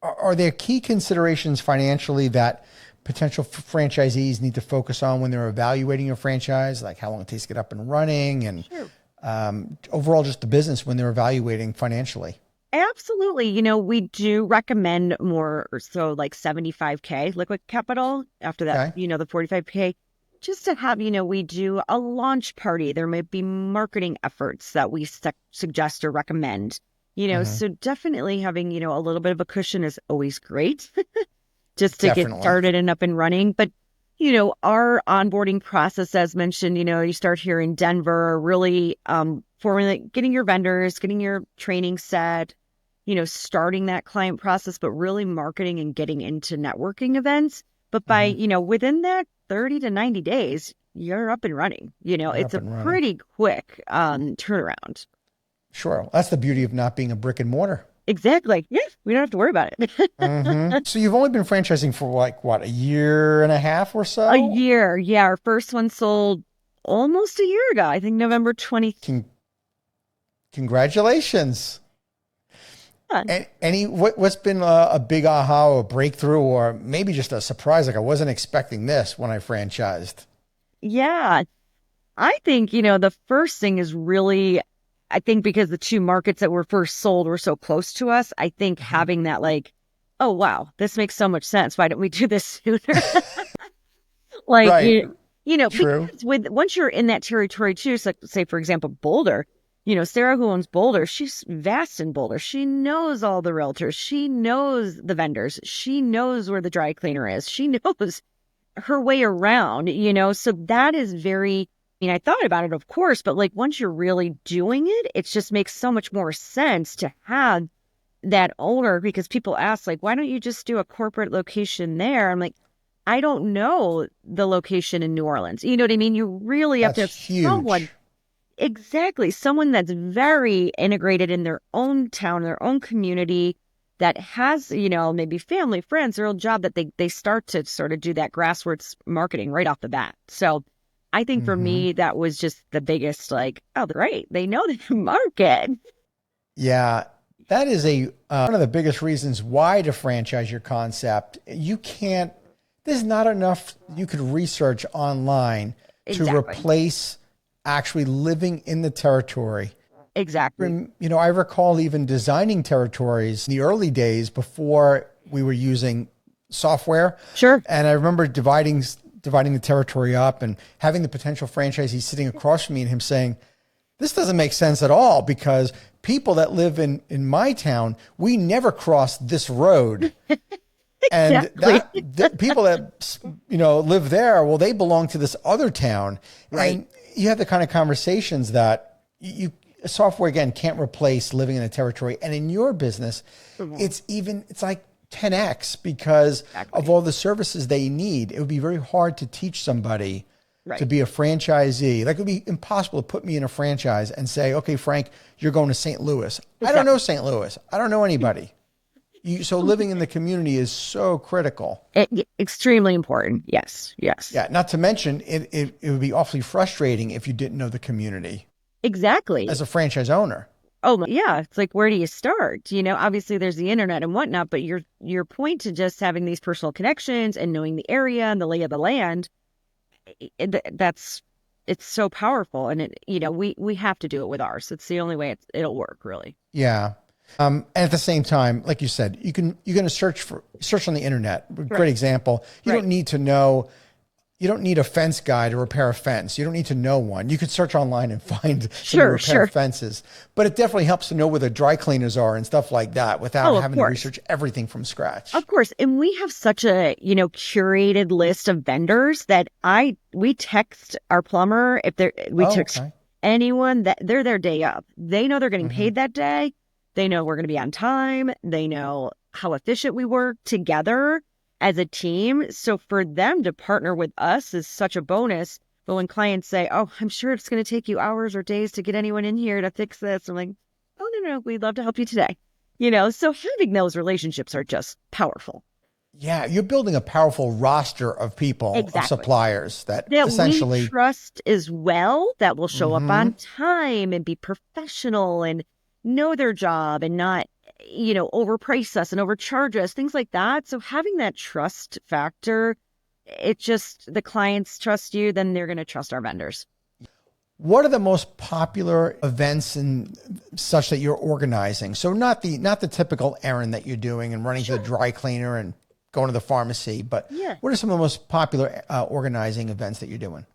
are there key considerations financially that potential franchisees need to focus on when they're evaluating your franchise, like how long it takes to get up and running, and Sure. overall just the business when they're evaluating financially? Absolutely. We do recommend more or so like 75K liquid capital after that, Okay. the 45K, just to have, we do a launch party. There may be marketing efforts that we suggest or recommend, Hmm. so definitely having, a little bit of a cushion is always great just to get Definitely. started and up and running. But, our onboarding process, as mentioned, you start here in Denver, really formulate, getting your vendors, getting your training set, starting that client process, but really marketing and getting into networking events. But by, Hmm. within that 30 to 90 days, you're up and running. You're It's up a and running. pretty quick turnaround. Sure. That's the beauty of not being a brick and mortar. Exactly. Yeah, we don't have to worry about it. So you've only been franchising for like what, a year and a half or A so? year. Yeah, our first one sold almost a year ago. I think November 20th. Con- Congratulations. What's been a big aha or breakthrough or maybe just a surprise? Like I wasn't expecting this when I franchised. Yeah, I think, the first thing is really, I think because the two markets that were first sold were so close to us, I think Mhm. having that like, oh, wow, this makes so much sense. Why didn't we do this sooner? Like, Right. True. because once you're in that territory too, so say, for example, Boulder, Sarah who owns Boulder, she's vast in Boulder. She knows all the realtors. She knows the vendors. She knows where the dry cleaner is. She knows her way around, so that is very, I thought about it, of course, but like once you're really doing it, it just makes so much more sense to have that owner because people ask, like, why don't you just do a corporate location there? I'm like, I don't know the location in New Orleans. You know what I mean? You really have to That's have someone, huge. exactly, someone that's very integrated in their own town, their own community, that has, maybe family, friends, their own job, that they start to sort of do that grassroots marketing right off the bat. So I think for Hmm. me, that was just the biggest, like, oh, great. They know the market. Yeah, that is one of the biggest reasons why to franchise your concept. You can't, there's not enough you could research online to Exactly. replace actually living in the territory. Exactly. I recall even designing territories in the early days before we were using software. Sure. And I remember dividing the territory up and having the potential franchisee sitting across from me and him saying, this doesn't make sense at all because people that live in my town, we never cross this road. And Exactly. the people that live there, well, they belong to this other town. Right. And you have the kind of conversations that software again can't replace living in a territory. And in your business, Mhm. it's like 10x because of Exactly. all the services they need. It would be very hard to teach somebody to Right. be a franchisee. Like it would be impossible to put me in a franchise and say, okay, Frank, you're going to St. Louis. I don't know Exactly. St. Louis. I don't know anybody. So living in the community is so critical. Extremely important. Yes. Yes. Yeah. Not to mention it would be awfully frustrating if you didn't know the community Exactly. as a franchise owner. Oh, yeah. It's like, where do you start? Obviously there's the internet and whatnot, but your point to just having these personal connections and knowing the area and the lay of the land, that's it's so powerful. And we have to do it with ours. It's the only way it'll work, really. Yeah. And at the same time, like you said, you're going to search on the internet. Great Right. example. Right. You don't need a fence guy to repair a fence. You don't need to know one. You could search online and find somebody to Sure. repair Sure. fences. But it definitely helps to know where the dry cleaners are and stuff like that without Oh, of having to course. research everything from scratch. Of course. And we have such a, curated list of vendors that we text our plumber if we Oh, text okay. anyone that they're their day up. They know they're getting Hmm. paid that day. They know we're going to be on time. They know how efficient we work together as a team. So for them to partner with us is such a bonus. But when clients say, oh, I'm sure it's going to take you hours or days to get anyone in here to fix this, I'm like, oh, no, we'd love to help you today. So having those relationships are just powerful. Yeah, you're building a powerful roster of people, of Exactly. suppliers that That we essentially, trust as well, that will show up hmm on time and be professional and know their job and not, overprice us and overcharge us, things like that. So having that trust factor, the clients trust you, then they're going to trust our vendors. What are the most popular events and such that you're organizing? So not the typical errand that you're doing and running to the dry cleaner and going to the pharmacy, but what are some of the most popular organizing events that you're doing?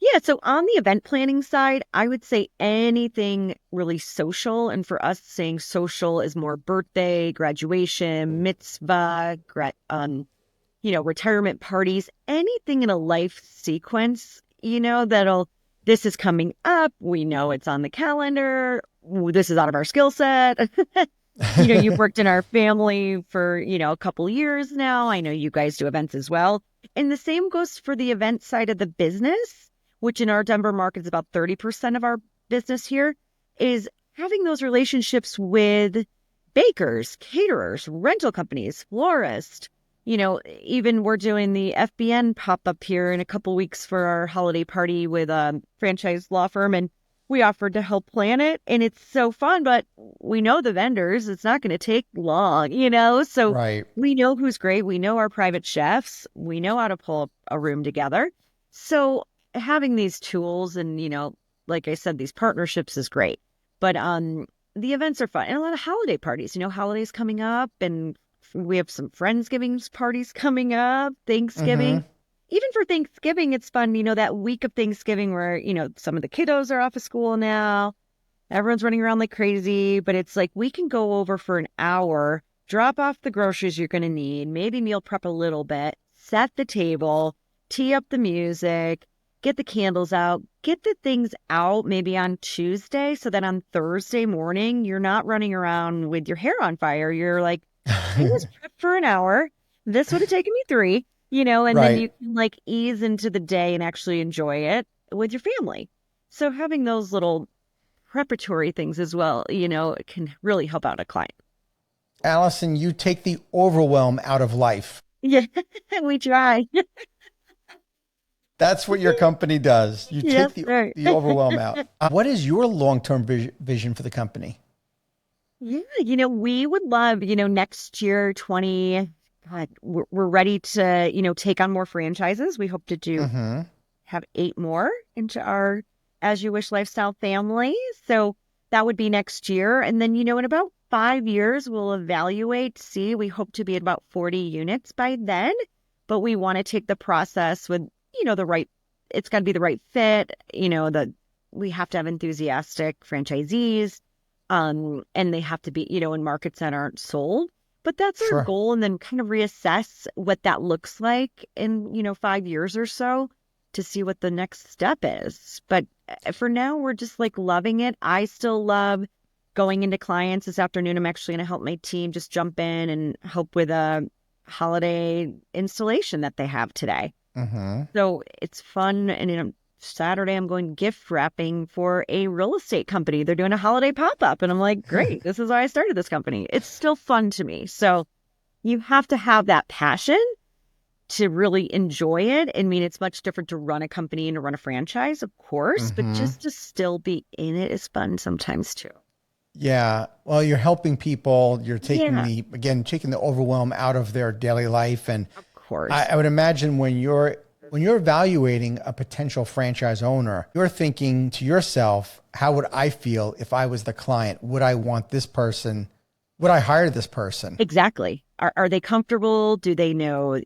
Yeah, so on the event planning side, I would say anything really social. And for us, saying social is more birthday, graduation, mitzvah, retirement parties, anything in a life sequence, this is coming up. We know it's on the calendar. This is out of our skill set. You've worked in our family for, a couple years now. I know you guys do events as well. And the same goes for the event side of the business, which in our Denver market is about 30% of our business here, is having those relationships with bakers, caterers, rental companies, florists. Even we're doing the FBN pop-up here in a couple weeks for our holiday party with a franchise law firm, and we offered to help plan it, and it's so fun, but we know the vendors. It's not going to take long, So we know who's great. We know our private chefs. We know how to pull up a room together. So having these tools and, like I said, these partnerships is great. But the events are fun. And a lot of holiday parties, holidays coming up, and we have some Friendsgiving parties coming up, Thanksgiving. Mm-hmm. Even for Thanksgiving, it's fun, that week of Thanksgiving where, some of the kiddos are off of school now. Everyone's running around like crazy, but it's like we can go over for an hour, drop off the groceries you're going to need, maybe meal prep a little bit, set the table, tee up the music, get the candles out, get the things out maybe on Tuesday so that on Thursday morning, you're not running around with your hair on fire. You're like, I was prepped for an hour. This would have taken me 3, and then you can ease into the day and actually enjoy it with your family. So having those little preparatory things as well, it can really help out a client. Alison, you take the overwhelm out of life. Yeah, we try. That's what your company does. You take the overwhelm out. What is your long-term vision for the company? Yeah, we would love, next year, we're ready to, take on more franchises. We hope to have 8 more into our As You Wish lifestyle family. So that would be next year. And then, in about 5 years, we'll evaluate, we hope to be at about 40 units by then. But we want to take the process with, it's got to be the right fit, we have to have enthusiastic franchisees, and they have to be, in markets that aren't sold. But that's our goal, and then kind of reassess what that looks like in, 5 years or so to see what the next step is. But for now, we're just loving it. I still love going into clients. This afternoon, I'm actually going to help my team just jump in and help with a holiday installation that they have today. Mm-hmm. So it's fun. And Saturday, I'm going gift wrapping for a real estate company. They're doing a holiday pop-up. And I'm like, great, this is why I started this company. It's still fun to me. So you have to have that passion to really enjoy it. I mean, it's much different to run a company and to run a franchise, of course, but just to still be in it is fun sometimes too. Yeah. Well, you're helping people. You're taking the overwhelm out of their daily life. And of course, I would imagine when you're evaluating a potential franchise owner, you're thinking to yourself, how would I feel if I was the client? Would I want this person? Would I hire this person? Exactly. Are they comfortable? Do they know,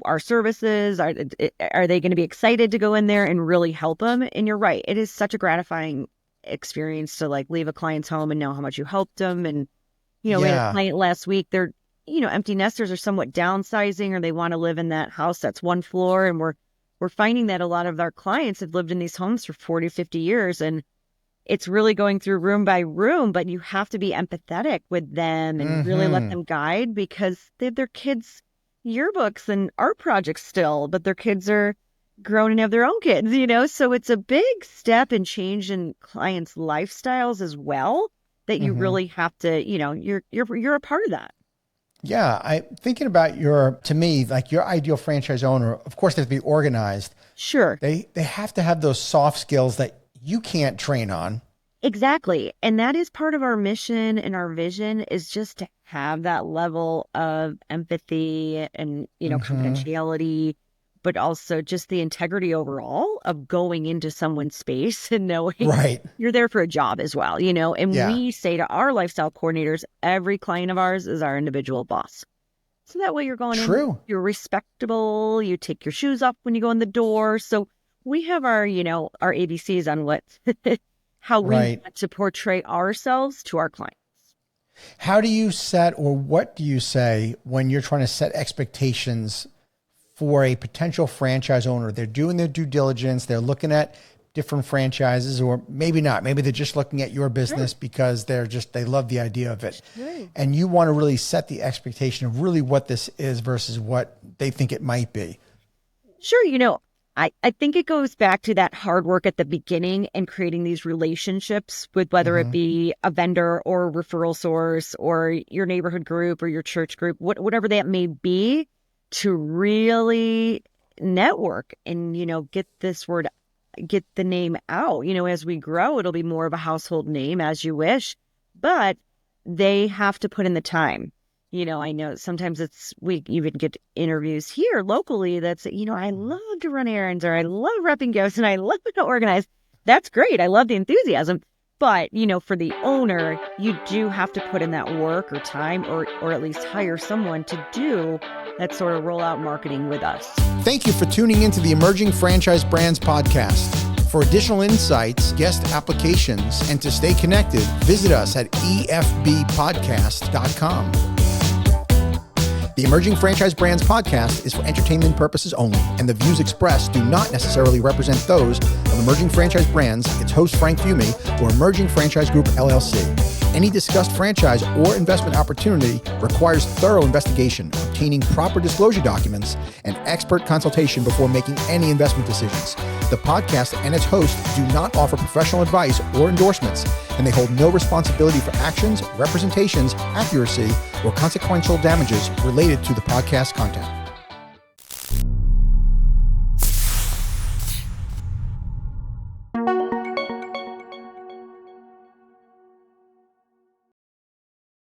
our services? Are they going to be excited to go in there and really help them? And you're right. It is such a gratifying experience to leave a client's home and know how much you helped them. And, we had a client last week, they're, empty nesters are somewhat downsizing, or they want to live in that house that's 1 floor. And we're finding that a lot of our clients have lived in these homes for 40, 50 years. And it's really going through room by room, but you have to be empathetic with them and really let them guide, because they have their kids' yearbooks and art projects still, but their kids are grown and have their own kids, so it's a big step and change in clients' lifestyles as well, that you really have to, you're a part of that. Yeah. I thinking about your ideal franchise owner, of course, they have to be organized. Sure. They have to have those soft skills that you can't train on. Exactly. And that is part of our mission and our vision, is just to have that level of empathy and, confidentiality, but also just the integrity overall of going into someone's space and knowing Right. you're there for a job as well, and Yeah. we say to our lifestyle coordinators, every client of ours is our individual boss. So that way you're going True. in, you're respectable, you take your shoes off when you go in the door. So we have our, our ABCs on what how we want to portray ourselves to our clients. How do you set, or what do you say when you're trying to set expectations for a potential franchise owner? They're doing their due diligence. They're looking at different franchises, or maybe not. Maybe they're just looking at your business because they love the idea of it. And you want to really set the expectation of really what this is versus what they think it might be. Sure. I think it goes back to that hard work at the beginning and creating these relationships with whether it be a vendor or a referral source or your neighborhood group or your church group, whatever that may be, to really network and, get the name out. As we grow, it'll be more of a household name as you wish, but they have to put in the time. I know sometimes we even get interviews here locally that's, I love to run errands, or I love repping gifts, and I love to organize. That's great. I love the enthusiasm. But, for the owner, you do have to put in that work or time, or at least hire someone to do that sort of rollout marketing with us. Thank you for tuning into the Emerging Franchise Brands podcast. For additional insights, guest applications, and to stay connected, visit us at efbpodcast.com. The Emerging Franchise Brands podcast is for entertainment purposes only, and the views expressed do not necessarily represent those of Emerging Franchise Brands, its host Frank Fiume, or Emerging Franchise Group, LLC. Any discussed franchise or investment opportunity requires thorough investigation, obtaining proper disclosure documents, and expert consultation before making any investment decisions. The podcast and its host do not offer professional advice or endorsements, and they hold no responsibility for actions, representations, accuracy, or consequential damages related to the podcast content.